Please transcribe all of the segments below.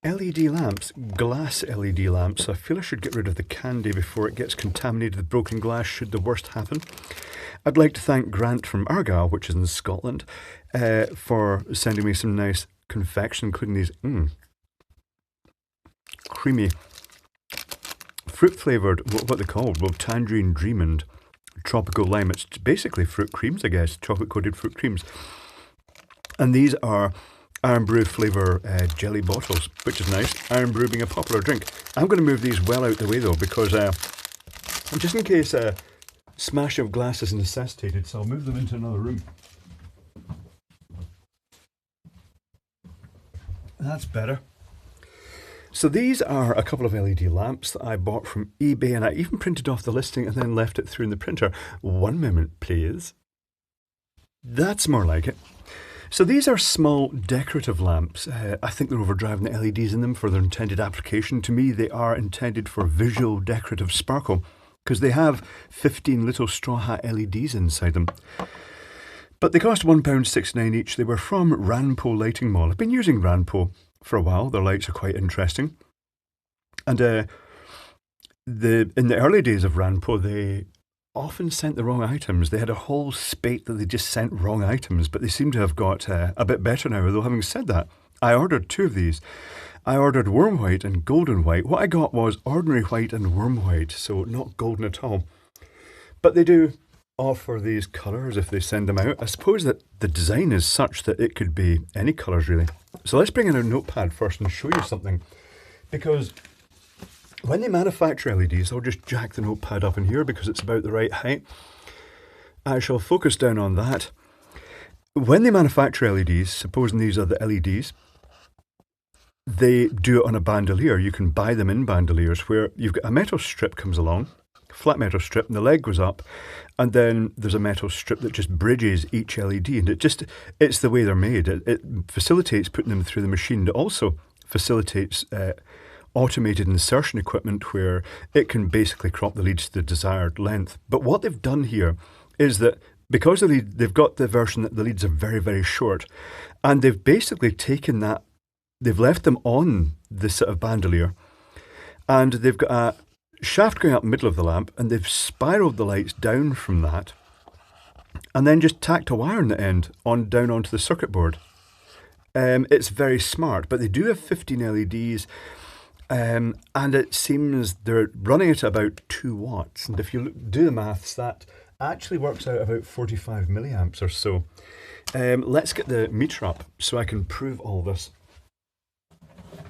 LED lamps, glass LED lamps. I feel I should get rid of the candy before it gets contaminated with broken glass should the worst happen. I'd like to thank Grant from Argyll, which is in Scotland, for sending me some nice confection, including these creamy, fruit-flavoured, what they're called, well, tangerine dream and tropical lime. It's basically fruit creams, I guess, chocolate-coated fruit creams. And these are Iron Brew flavour jelly bottles, which is nice. Iron Brew being a popular drink. I'm going to move these well out the way though, because just in case a smash of glass is necessitated, so I'll move them into another room. That's better. So these are a couple of LED lamps that I bought from eBay, and I even printed off the listing and then left it through in the printer. 1 moment, please. That's more like it. So these are small decorative lamps. I think they're overdriving the LEDs in them for their intended application. To me, they are intended for visual decorative sparkle because they have 15 little straw hat LEDs inside them. But they cost £1.69 each. They were from Ranpo Lighting Mall. I've been using Ranpo for a while. Their lights are quite interesting. And in the early days of Ranpo, they often sent the wrong items. They had a whole spate that they just sent wrong items, but they seem to have got a bit better now. Although having said that, I ordered 2 of these. I ordered worm white and golden white. What I got was ordinary white and worm white, so not golden at all. But they do offer these colours if they send them out. I suppose that the design is such that it could be any colours really. So let's bring in a notepad first and show you something, because when they manufacture LEDs, I'll just jack the notepad up in here because it's about the right height. I shall focus down on that. When they manufacture LEDs, supposing these are the LEDs, they do it on a bandolier. You can buy them in bandoliers where you've got a metal strip comes along, flat metal strip, and the leg goes up, and then there's a metal strip that just bridges each LED, and it's the way they're made. It facilitates putting them through the machine. It also facilitates automated insertion equipment where it can basically crop the leads to the desired length. But what they've done here is that because they've got the version that the leads are very, very short, and they've basically taken that, they've left them on this sort of bandolier, and they've got a shaft going up the middle of the lamp, and they've spiraled the lights down from that, and then just tacked a wire on the end down onto the circuit board. It's very smart, but they do have 15 LEDs. And it seems they're running at about 2 watts. And if you do the maths, that actually works out about 45 milliamps or so. Let's get the meter up so I can prove all this.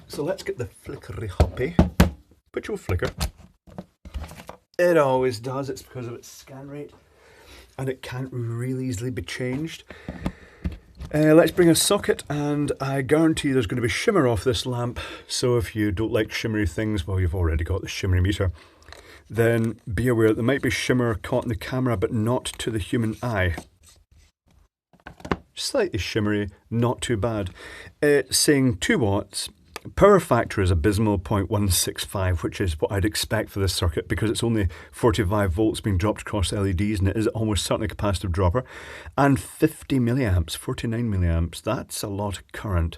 So let's get the flickery hoppy, which will flicker. It always does. It's because of its scan rate, and it can't really easily be changed. Let's bring a socket, and I guarantee there's going to be shimmer off this lamp, so if you don't like shimmery things, well, you've already got the shimmery meter, then be aware there might be shimmer caught in the camera, but not to the human eye. Slightly shimmery, not too bad. It's saying 2 watts. Power factor is abysmal, 0.165, which is what I'd expect for this circuit because it's only 45 volts being dropped across LEDs, and it is almost certainly a capacitive dropper. And 50 milliamps, 49 milliamps, that's a lot of current.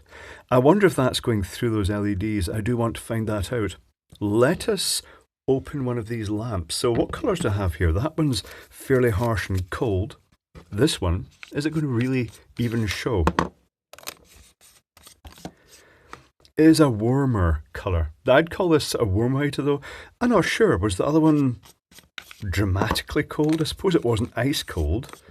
I wonder if that's going through those LEDs. I do want to find that out. Let us open one of these lamps. So what colours do I have here? That one's fairly harsh and cold. This one, is it going to really even show? Is a warmer colour. I'd call this a warm white though. I'm not sure. Was the other one dramatically cold? I suppose it wasn't ice cold.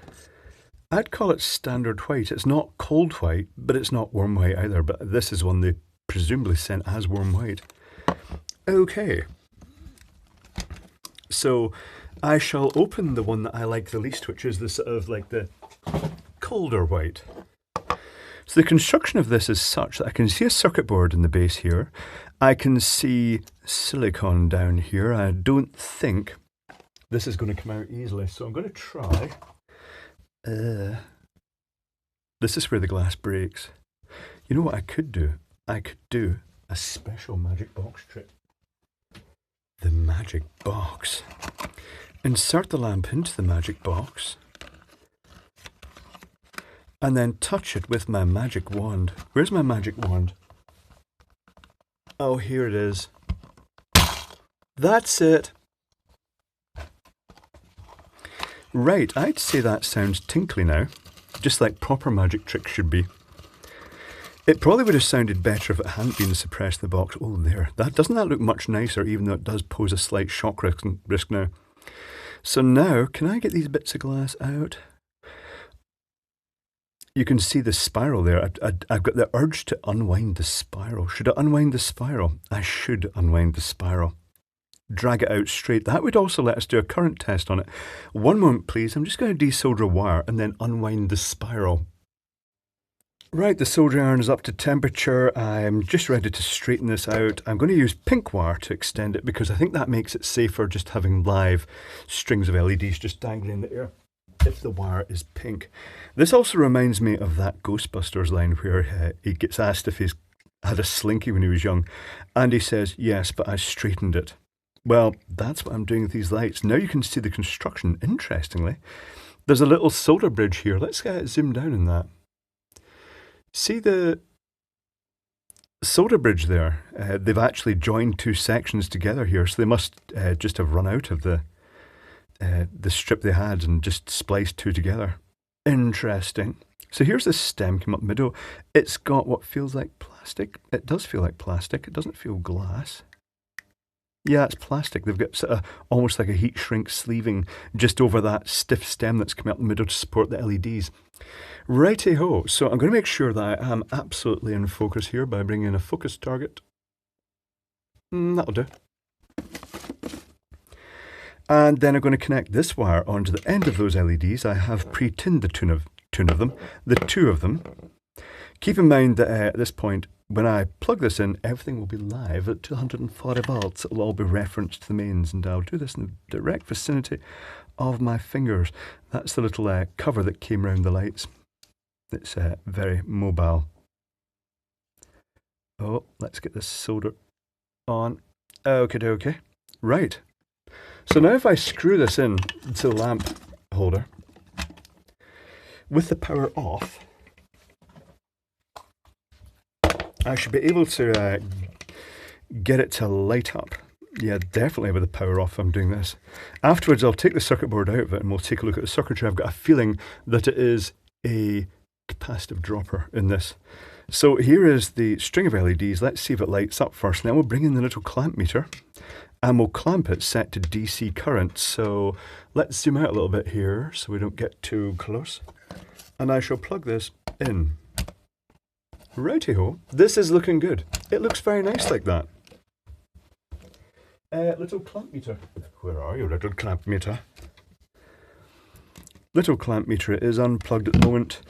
I'd call it standard white. It's not cold white, but it's not warm white either. But this is one they presumably sent as warm white. Okay. So I shall open the one that I like the least, which is the sort of like the colder white. So the construction of this is such that I can see a circuit board in the base here. I can see silicon down here. I don't think this is going to come out easily, so I'm going to try. This is where the glass breaks. You know what I could do? I could do a special magic box trick. The magic box. Insert the lamp into the magic box, and then touch it with my magic wand. Where's my magic wand? Oh, here it is. That's it. Right, I'd say that sounds tinkly now, just like proper magic tricks should be. It probably would have sounded better if it hadn't been suppressed in the box. Oh, there. Doesn't that look much nicer, even though it does pose a slight shock risk now? So now, can I get these bits of glass out? You can see the spiral there. I've got the urge to unwind the spiral. Should I unwind the spiral? I should unwind the spiral. Drag it out straight. That would also let us do a current test on it. One moment, please. I'm just going to desolder a wire and then unwind the spiral. Right, the soldering iron is up to temperature. I'm just ready to straighten this out. I'm going to use pink wire to extend it because I think that makes it safer just having live strings of LEDs just dangling in the air if the wire is pink. This also reminds me of that Ghostbusters line where he gets asked if he's had a slinky when he was young, and he says, yes, but I straightened it. Well, that's what I'm doing with these lights. Now you can see the construction, interestingly. There's a little solder bridge here. Let's zoom down on that. See the solder bridge there? They've actually joined two sections together here, so they must just have run out of the strip they had and just spliced two together. Interesting. So here's the stem came up middle. It's got what feels like plastic. It does feel like plastic. It doesn't feel glass. Yeah, it's plastic. They've got sort of almost like a heat shrink sleeving just over that stiff stem that's coming up the middle to support the LEDs. Righty-ho, so I'm going to make sure that I am absolutely in focus here by bringing in a focus target. That'll do. And then I'm going to connect this wire onto the end of those LEDs. I have pre-tinned the two of them. Keep in mind that at this point, when I plug this in, everything will be live at 240 volts. It'll all be referenced to the mains, and I'll do this in the direct vicinity of my fingers. That's the little cover that came around the lights. It's very mobile. Oh, let's get this solder on. Okay. Right. So now if I screw this in to the lamp holder, with the power off, I should be able to get it to light up. Yeah, definitely with the power off I'm doing this. Afterwards I'll take the circuit board out of it and we'll take a look at the circuitry. I've got a feeling that it is a capacitive dropper in this. So here is the string of LEDs. Let's see if it lights up first. And then we'll bring in the little clamp meter and we'll clamp it set to DC current. So let's zoom out a little bit here so we don't get too close. And I shall plug this in. Righty-ho, this is looking good. It looks very nice like that. Little clamp meter. Where are you, little clamp meter? Little clamp meter is unplugged at the moment.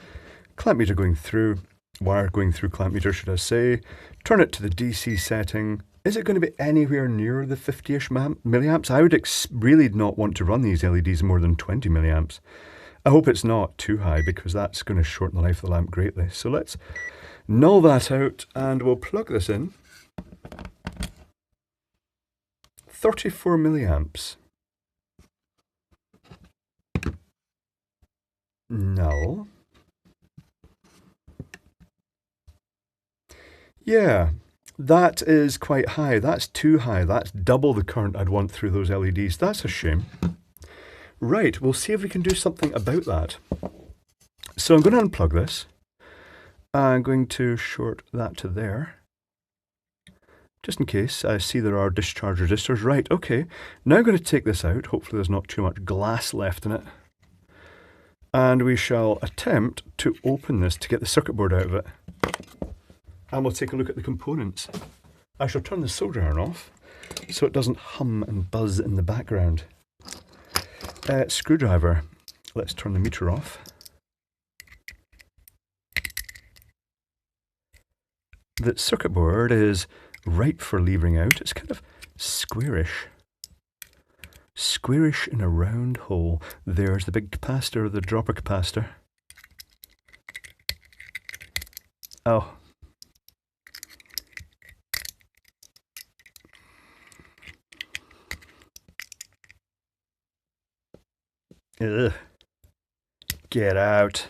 Clamp meter going through. Wire going through clamp meter, should I say. Turn it to the DC setting. Is it going to be anywhere near the 50-ish milliamps? I would really not want to run these LEDs more than 20 milliamps. I hope it's not too high because that's going to shorten the life of the lamp greatly. So let's null that out and we'll plug this in. 34 milliamps. Null. Yeah, that is quite high. That's too high. That's double the current I'd want through those LEDs. That's a shame. Right, we'll see if we can do something about that. So I'm going to unplug this. I'm going to short that to there. Just in case I see there are discharge resistors. Right, okay. Now I'm going to take this out. Hopefully there's not too much glass left in it. And we shall attempt to open this to get the circuit board out of it. And we'll take a look at the components. I shall turn the solder iron off so it doesn't hum and buzz in the background. Screwdriver. Let's turn the meter off. The circuit board is ripe for levering out. It's kind of squarish. Squarish in a round hole. There's the big capacitor, the dropper capacitor. Oh. Ugh. Get out.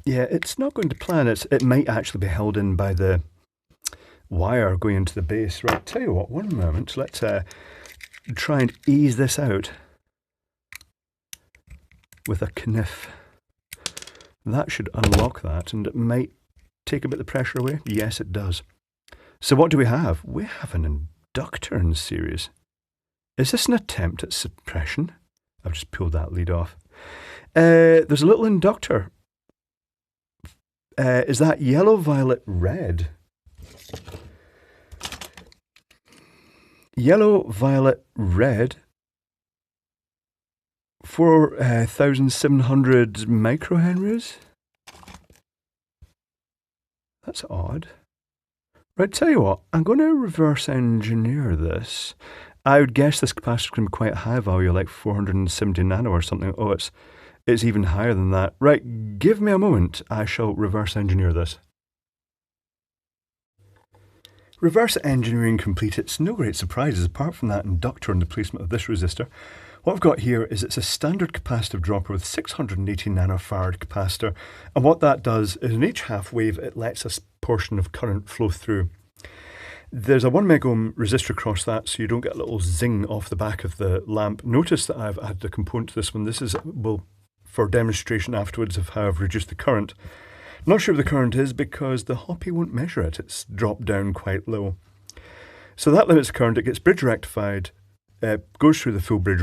Yeah, it's not going to plan. It might actually be held in by the wire going into the base. Right, tell you what, one moment. Let's try and ease this out with a kniff. That should unlock that, and it might take a bit of the pressure away. Yes, it does. So what do we have? We have an inductor in series. Is this an attempt at suppression? I've just pulled that lead off. There's a little inductor. Is that yellow, violet, red? Yellow, violet, red. 4,700 microhenries? That's odd. Right, tell you what, I'm going to reverse engineer this. I would guess this capacitor can be quite high value, like 470 nano or something. Oh, it's even higher than that. Right, give me a moment. I shall reverse engineer this. Reverse engineering complete. It's no great surprises apart from that inductor and the placement of this resistor. What I've got here is it's a standard capacitive dropper with 680 nanofarad capacitor, and what that does is in each half wave it lets a portion of current flow through. There's a 1 megohm resistor across that, so you don't get a little zing off the back of the lamp. Notice that I've added a component to this one. This is for demonstration afterwards of how I've reduced the current. Not sure what the current is because the hoppy won't measure it. It's dropped down quite low. So that limits the current. It gets bridge rectified, goes through the full bridge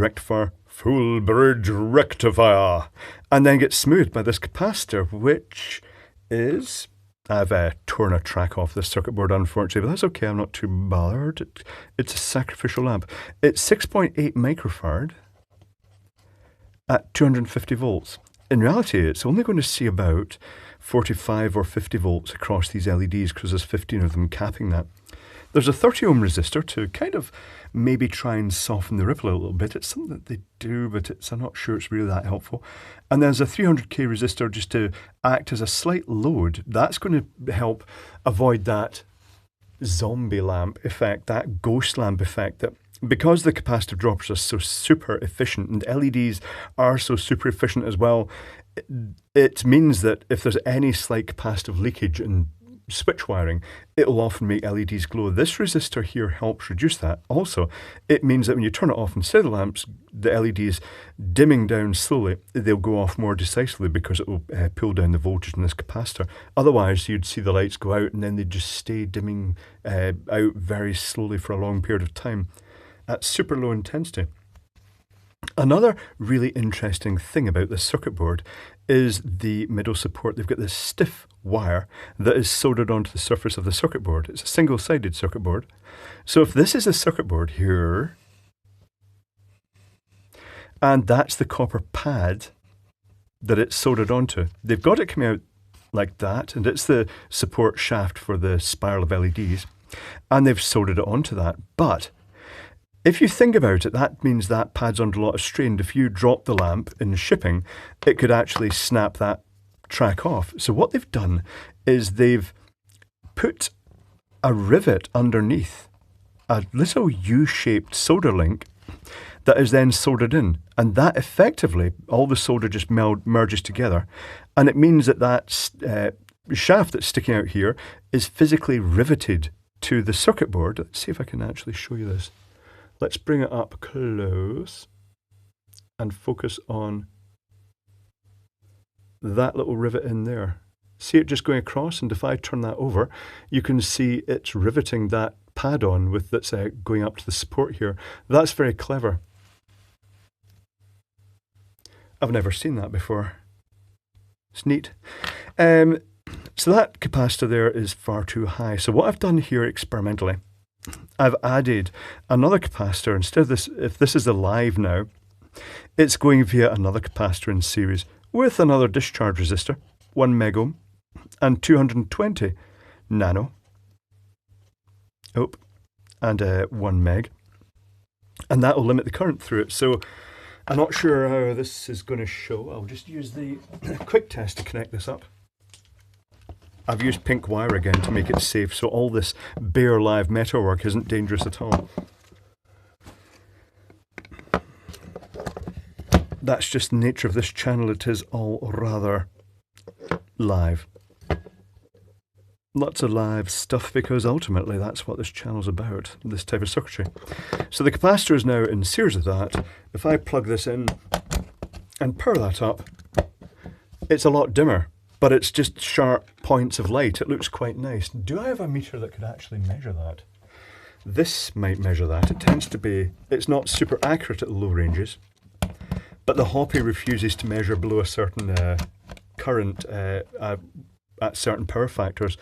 rectifier, and then gets smoothed by this capacitor, which is... I've torn a track off this circuit board, unfortunately, but that's okay. I'm not too bothered. It's a sacrificial lamp. It's 6.8 microfarad at 250 volts. In reality, it's only going to see about 45 or 50 volts across these LEDs because there's 15 of them capping that. There's a 30 ohm resistor to kind of maybe try and soften the ripple a little bit. It's something that they do, but I'm not sure it's really that helpful. And there's a 300k resistor just to act as a slight load. That's going to help avoid that zombie lamp effect, that ghost lamp effect that because the capacitive droppers are so super efficient and LEDs are so super efficient as well, it means that if there's any slight capacitive leakage in switch wiring, it'll often make LEDs glow. This resistor here helps reduce that. Also, it means that when you turn it off instead of the lamps, the LEDs dimming down slowly, they'll go off more decisively because it will pull down the voltage in this capacitor. Otherwise, you'd see the lights go out and then they'd just stay dimming out very slowly for a long period of time at super low intensity. Another really interesting thing about this circuit board is the middle support. They've got this stiff wire that is soldered onto the surface of the circuit board. It's a single-sided circuit board. So if this is a circuit board here, and that's the copper pad that it's soldered onto, they've got it coming out like that, and it's the support shaft for the spiral of LEDs, and they've soldered it onto that. But if you think about it, that means that pad's under a lot of strain. If you drop the lamp in shipping, it could actually snap that track off. So what they've done is they've put a rivet underneath, a little U-shaped solder link that is then soldered in. And that effectively, all the solder just merges together. And it means that that shaft that's sticking out here is physically riveted to the circuit board. Let's see if I can actually show you this. Let's bring it up close and focus on that little rivet in there. See it just going across, and if I turn that over, you can see it's riveting that pad on with that's going up to the support here. That's very clever. I've never seen that before. It's neat. So that capacitor there is far too high. So what I've done here experimentally, I've added another capacitor. Instead of this, if this is alive now, it's going via another capacitor in series with another discharge resistor, 1 megohm and 220 nano. And 1 meg. And that will limit the current through it. So I'm not sure how this is going to show. I'll just use the quick test to connect this up. I've used pink wire again to make it safe, so all this bare live metalwork isn't dangerous at all. That's just the nature of this channel. It is all rather live. Lots of live stuff, because ultimately that's what this channel's about, this type of circuitry. So the capacitor is now in series with that. If I plug this in and power that up, it's a lot dimmer, but it's just sharp points of light. It looks quite nice. Do I have a meter that could actually measure that? This might measure that. It tends to be, it's not super accurate at low ranges, but the Hoppy refuses to measure below a certain current at certain power factors.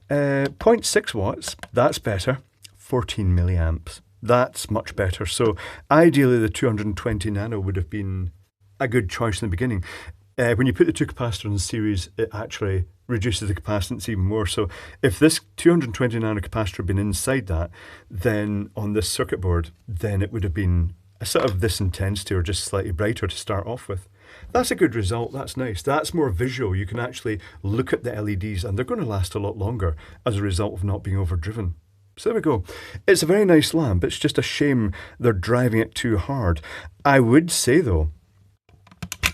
0.6 watts, that's better. 14 milliamps, that's much better. So ideally the 220 nano would have been a good choice in the beginning. When you put the two capacitors in series, it actually reduces the capacitance even more. So if this 220 nano capacitor had been inside that, then on this circuit board, then it would have been a sort of this intensity or just slightly brighter to start off with. That's a good result. That's nice. That's more visual. You can actually look at the LEDs and they're going to last a lot longer as a result of not being overdriven. So there we go. It's a very nice lamp. It's just a shame they're driving it too hard. I would say though,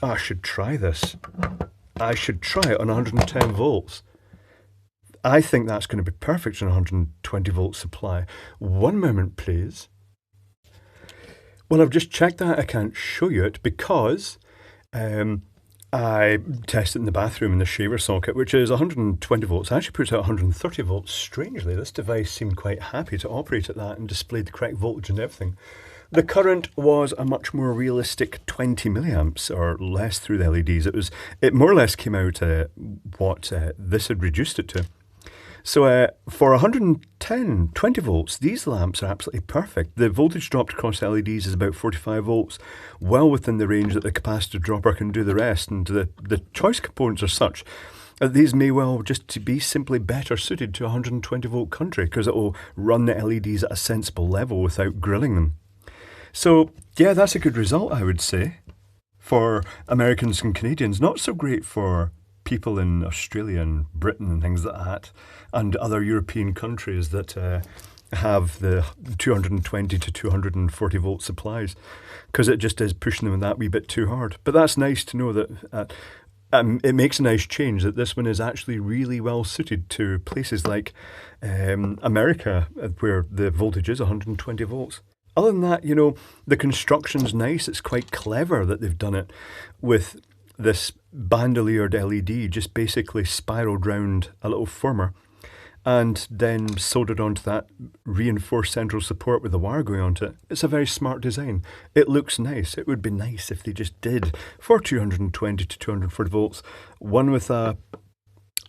I should try this. I should try it on 110 volts. I think that's going to be perfect on 120 volt supply. One moment, please. Well, I've just checked that. I can't show you it because I tested in the bathroom in the shaver socket, which is 120 volts. I actually put it at 130 volts. Strangely, this device seemed quite happy to operate at that and displayed the correct voltage and everything. The current was a much more realistic 20 milliamps or less through the LEDs. It more or less came out what this had reduced it to. So for 110, 20 volts, these lamps are absolutely perfect. The voltage dropped across the LEDs is about 45 volts, well within the range that the capacitor dropper can do the rest. And the choice components are such that these may well just be simply better suited to 120 volt country because it will run the LEDs at a sensible level without grilling them. So yeah, that's a good result, I would say, for Americans and Canadians. Not so great for people in Australia and Britain and things like that, and other European countries that have the 220 to 240 volt supplies, because it just is pushing them that wee bit too hard. But that's nice to know that it makes a nice change that this one is actually really well suited to places like America, where the voltage is 120 volts. Other than that, you know, the construction's nice. It's quite clever that they've done it with this bandoliered LED, just basically spiraled round a little former and then soldered onto that reinforced central support with the wire going onto it. It's a very smart design. It looks nice. It would be nice if they just did, for 220 to 240 volts, one with a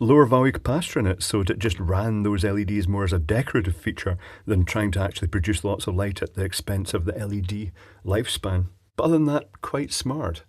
lower value capacitor in it, so that it just ran those LEDs more as a decorative feature than trying to actually produce lots of light at the expense of the LED lifespan. But other than that, quite smart.